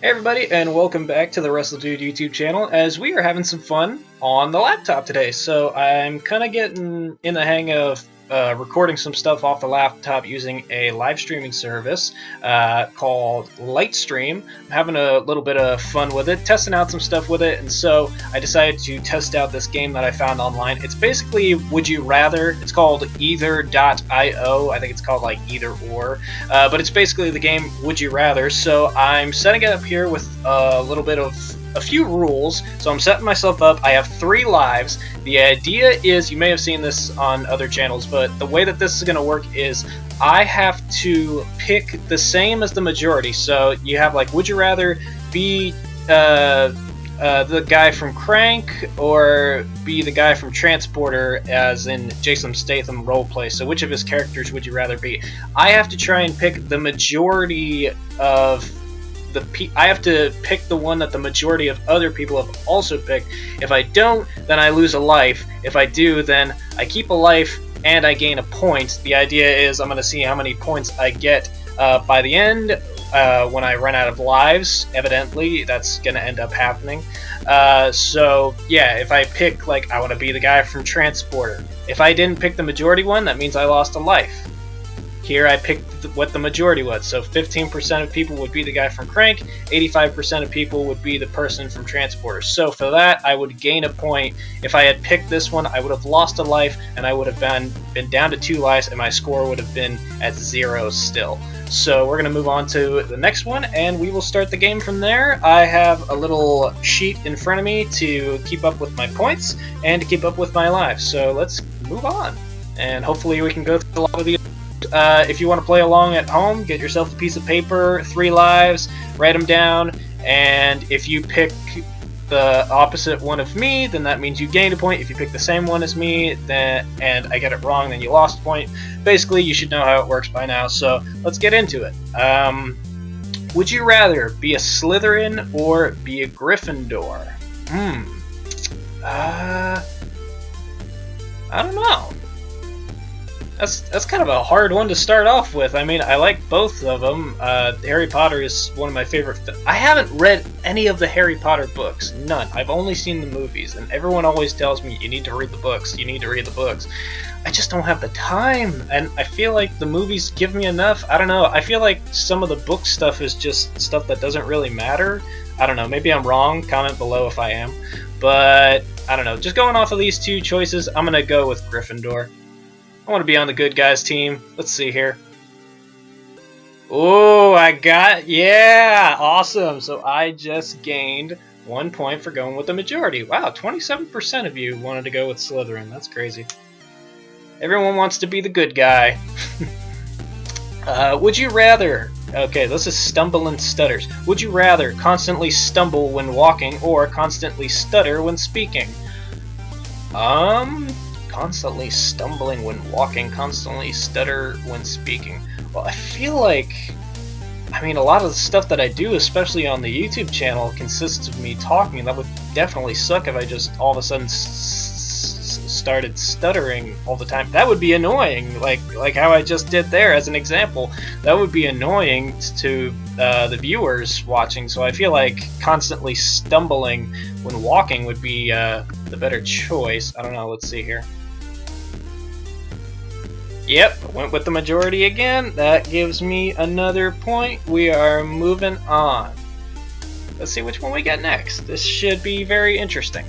Hey everybody, and welcome back to the WRESTLEDUDE YouTube channel, as we are having some fun on the laptop today. So I'm kind of getting in the hang of recording some stuff off the laptop using a live streaming service called Lightstream. I'm having a little bit of fun with it, testing out some stuff with it, and so I decided to test out this game that I found online. It's basically Would You Rather. It's called Either.io. I think it's called like Either Or, but it's basically the game Would You Rather. So I'm setting it up here with a little bit of a few rules. So I'm setting myself up. I have 3 lives. The idea is, you may have seen this on other channels, but the way that this is going to work is I have to pick the same as the majority. So you have like, would you rather be the guy from Crank or be the guy from Transporter, as in Jason Statham roleplay? So which of his characters would you rather be? I have to try and pick the majority of I have to pick the one that the majority of other people have also picked. If I don't, then I lose a life. If I do, then I keep a life and I gain a point. The idea is I'm going to see how many points I get by the end when I run out of lives. Evidently, that's going to end up happening. So yeah, if I pick, like, I want to be the guy from Transporter. If I didn't pick the majority one, that means I lost a life. Here I picked what the majority was, so 15% of people would be the guy from Crank, 85% of people would be the person from Transporter. So for that, I would gain a point. If I had picked this one, I would have lost a life, and I would have been down to 2 lives, and my score would have been at 0 still. So we're going to move on to the next one, and we will start the game from there. I have a little sheet in front of me to keep up with my points and to keep up with my lives. So let's move on, and hopefully we can go through a lot of these. If you want to play along at home, get yourself a piece of paper, 3 lives, write them down, and if you pick the opposite one of me, then that means you gained a point. If you pick the same one as me, then and I get it wrong, then you lost a point. Basically, you should know how it works by now, so let's get into it. Would you rather be a Slytherin or be a Gryffindor? I don't know. That's kind of a hard one to start off with. I mean, I like both of them. Harry Potter is one of my favorite. I haven't read any of the Harry Potter books. None. I've only seen the movies, and everyone always tells me, you need to read the books, you need to read the books. I just don't have the time, and I feel like the movies give me enough. I don't know. I feel like some of the book stuff is just stuff that doesn't really matter. I don't know. Maybe I'm wrong. Comment below if I am. But, I don't know. Just going off of these 2 choices, I'm going to go with Gryffindor. I want to be on the good guys team. Let's see here. Oh, yeah, awesome. So I just gained 1 point for going with the majority. Wow, 27% of you wanted to go with Slytherin. That's crazy. Everyone wants to be the good guy. Would you rather... Okay, this is stumble and stutters. Would you rather constantly stumble when walking or constantly stutter when speaking? Constantly stumbling when walking, constantly stutter when speaking. Well, I feel like, I mean, a lot of the stuff that I do, especially on the YouTube channel, consists of me talking. That would definitely suck if I just all of a sudden started stuttering all the time. That would be annoying, like how I just did there as an example. That would be annoying to the viewers watching, so I feel like constantly stumbling when walking would be the better choice. I don't know, let's see here. Yep, I went with the majority again. That gives me another point. We are moving on. Let's see which one we get next. This should be very interesting.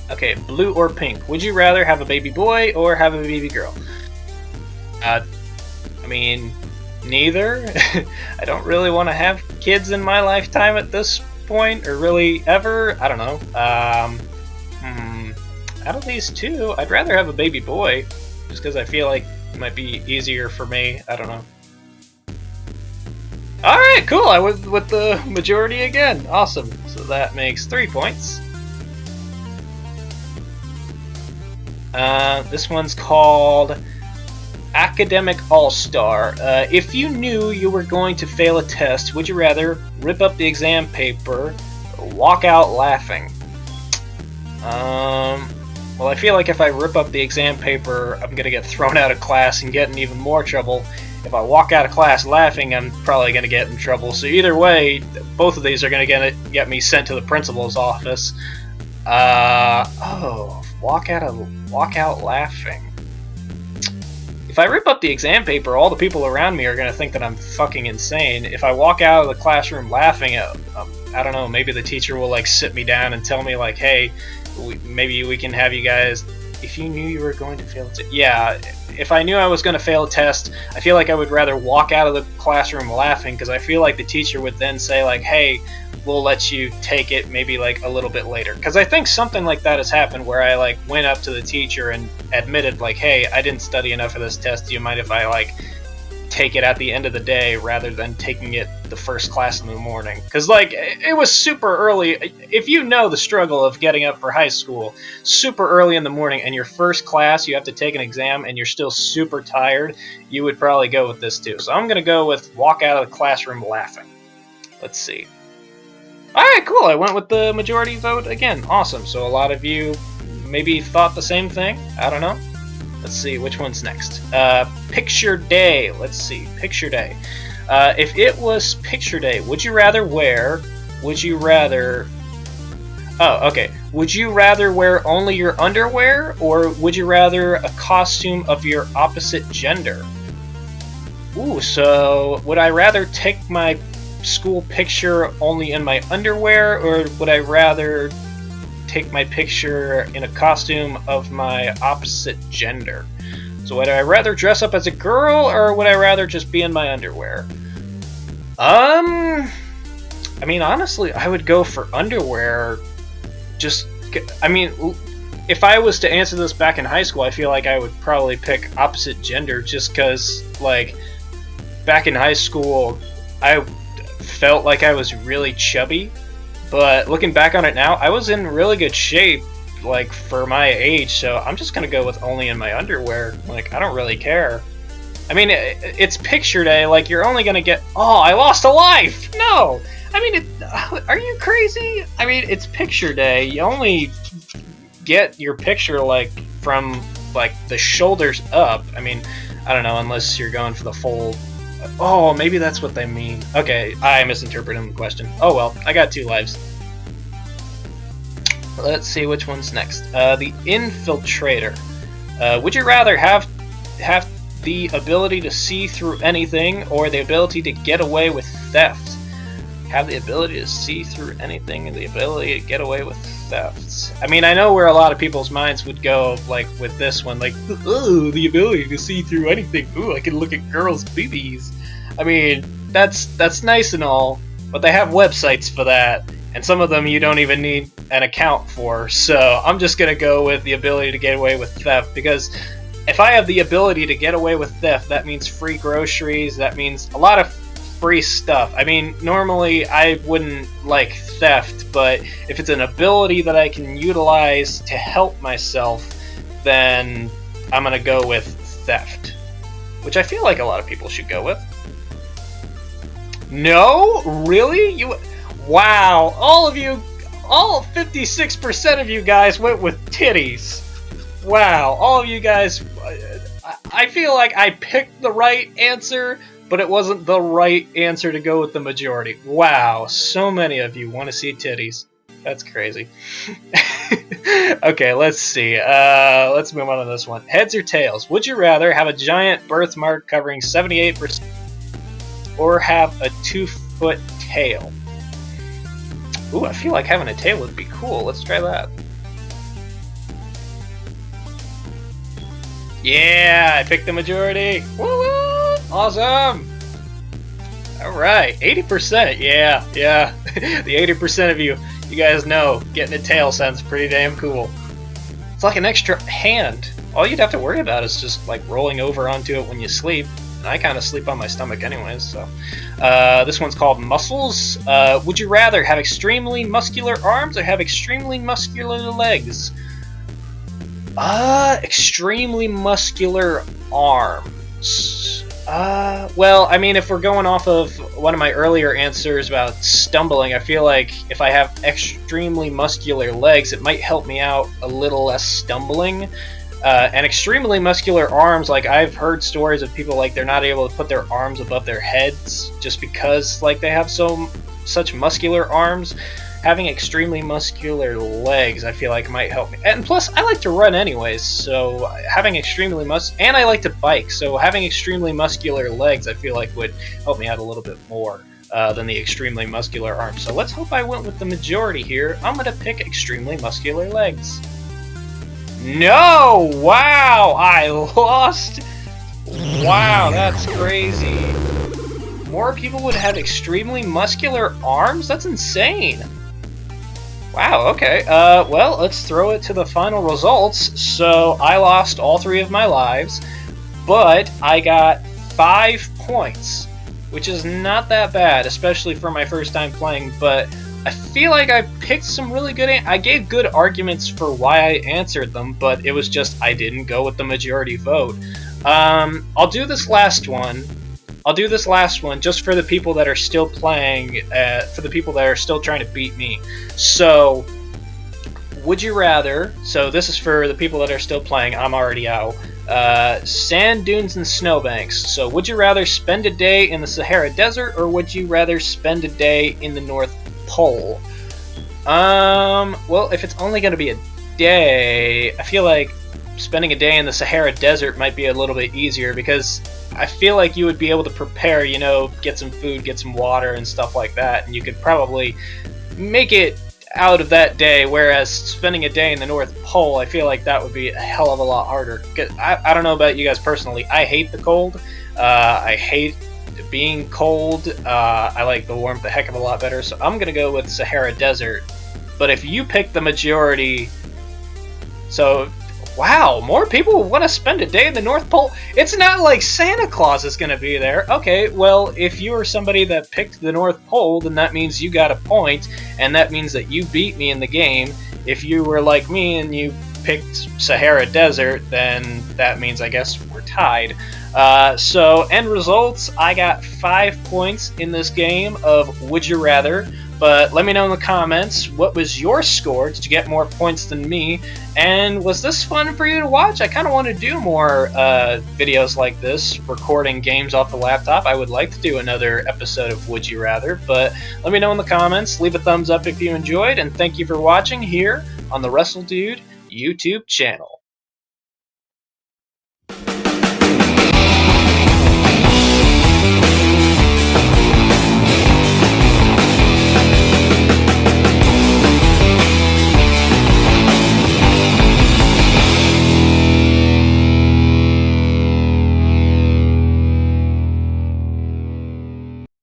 Okay, blue or pink. Would you rather have a baby boy or have a baby girl? I mean, neither. I don't really want to have kids in my lifetime at this point, or really ever. I don't know. Out of these 2, I'd rather have a baby boy. Just because I feel like it might be easier for me. I don't know. Alright, cool. I went with the majority again. Awesome. So that makes 3 points. This one's called Academic All-Star. If you knew you were going to fail a test, would you rather rip up the exam paper or walk out laughing? Well, I feel like if I rip up the exam paper, I'm going to get thrown out of class and get in even more trouble. if I walk out of class laughing, I'm probably going to get in trouble. So either way, both of these are going to get me sent to the principal's office. Walk out laughing. If I rip up the exam paper, all the people around me are going to think that I'm fucking insane. If I walk out of the classroom laughing, I don't know, maybe the teacher will like sit me down and tell me like, hey, maybe we can have you guys, if you knew you were going to fail yeah, if I knew I was going to fail a test, I feel like I would rather walk out of the classroom laughing, because I feel like the teacher would then say like, hey, we'll let you take it maybe like a little bit later. Because I think something like that has happened where I like went up to the teacher and admitted like, hey, I didn't study enough for this test, do you mind if I like take it at the end of the day rather than taking it the first class in the morning? Because like it was super early. If you know the struggle of getting up for high school super early in the morning and your first class you have to take an exam and you're still super tired, you would probably go with this too. So I'm gonna go with walk out of the classroom laughing. Let's see. Alright, cool, I went with the majority vote again. Awesome. So a lot of you maybe thought the same thing. I don't know. Let's see, which one's next? Picture day. Let's see, picture day. If it was picture day, would you rather wear... Would you rather... Oh, okay. Would you rather wear only your underwear, or would you rather a costume of your opposite gender? Ooh, so would I rather take my school picture only in my underwear, or would I rather take my picture in a costume of my opposite gender? So would I rather dress up as a girl, or would I rather just be in my underwear? I mean, honestly, I would go for underwear. Just, I mean, if I was to answer this back in high school, I feel like I would probably pick opposite gender, just because, like, back in high school, I felt like I was really chubby, but looking back on it now, I was in really good shape, like, for my age, so I'm just gonna go with only in my underwear. Like, I don't really care. I mean, it's picture day, like, you're only gonna get... Oh, I lost a life! No! I mean, are you crazy? I mean, it's picture day, you only get your picture, like, from, like, the shoulders up. I mean, I don't know, unless you're going for the full... Oh, maybe that's what they mean. Okay, I misinterpreted the question. Oh well, I got 2 lives. Let's see which one's next. The Infiltrator. Would you rather have the ability to see through anything, or the ability to get away with theft? Have the ability to see through anything and the ability to get away with theft. I mean, I know where a lot of people's minds would go, like, with this one, like, oh, the ability to see through anything. Ooh, I can look at girls' boobies. I mean, that's nice and all, but they have websites for that, and some of them you don't even need an account for, so I'm just gonna go with the ability to get away with theft, because if I have the ability to get away with theft, that means free groceries, that means a lot of free stuff. I mean, normally I wouldn't like theft, but if it's an ability that I can utilize to help myself, then I'm gonna go with theft, which I feel like a lot of people should go with. No? Really? You? Wow, all 56% of you guys went with titties. Wow, all of you guys, I feel like I picked the right answer, but it wasn't the right answer to go with the majority. Wow, so many of you want to see titties. That's crazy. Okay, let's see. Let's move on to this one. Heads or tails? Would you rather have a giant birthmark covering 78% or have a 2-foot tail? Ooh, I feel like having a tail would be cool. Let's try that. Yeah, I picked the majority. Woo-woo! Awesome! Alright, 80%, yeah. The 80% of you guys know getting a tail sounds pretty damn cool. It's like an extra hand. All you'd have to worry about is just like rolling over onto it when you sleep. And I kind of sleep on my stomach anyways, so. This one's called muscles. Would you rather have extremely muscular arms or have extremely muscular legs? Extremely muscular arms. Well, I mean, if we're going off of one of my earlier answers about stumbling, I feel like if I have extremely muscular legs, it might help me out a little less stumbling. And extremely muscular arms, like I've heard stories of people like they're not able to put their arms above their heads just because like they have such muscular arms. Having extremely muscular legs, I feel like might help me. And plus, I like to run anyways, so having extremely and I like to bike, so having extremely muscular legs, I feel like would help me out a little bit more than the extremely muscular arms. So let's hope I went with the majority here. I'm gonna pick extremely muscular legs. No! Wow! I lost! Wow, that's crazy. More people would have extremely muscular arms? That's insane. Wow, okay. Well, let's throw it to the final results. So, I lost all 3 of my lives, but I got 5 points, which is not that bad, especially for my first time playing, but I feel like I picked some really good... I gave good arguments for why I answered them, but it was just I didn't go with the majority vote. I'll do this last one. Just for the people that are still playing, for the people that are still trying to beat me. So, would you rather... So this is for the people that are still playing, I'm already out. Sand dunes and snowbanks. So would you rather spend a day in the Sahara Desert, or would you rather spend a day in the North Pole? Well, if it's only going to be a day, I feel like spending a day in the Sahara Desert might be a little bit easier, because I feel like you would be able to prepare, you know, get some food, get some water and stuff like that, and you could probably make it out of that day, whereas spending a day in the North Pole, I feel like that would be a hell of a lot harder. I don't know about you guys personally, I hate the cold, I hate being cold, I like the warmth a heck of a lot better, so I'm gonna go with Sahara Desert. But if you pick the majority, so... Wow, more people want to spend a day in the North Pole? It's not like Santa Claus is going to be there. Okay, well, if you were somebody that picked the North Pole, then that means you got a point, and that means that you beat me in the game. If you were like me and you picked Sahara Desert, then that means, I guess, we're tied. So, end results, I got 5 points in this game of Would You Rather. But let me know in the comments, what was your score? Did you get more points than me? And was this fun for you to watch? I kind of want to do more videos like this, recording games off the laptop. I would like to do another episode of Would You Rather, but let me know in the comments. Leave a thumbs up if you enjoyed, and thank you for watching here on the WRESTLEDUDE YouTube channel.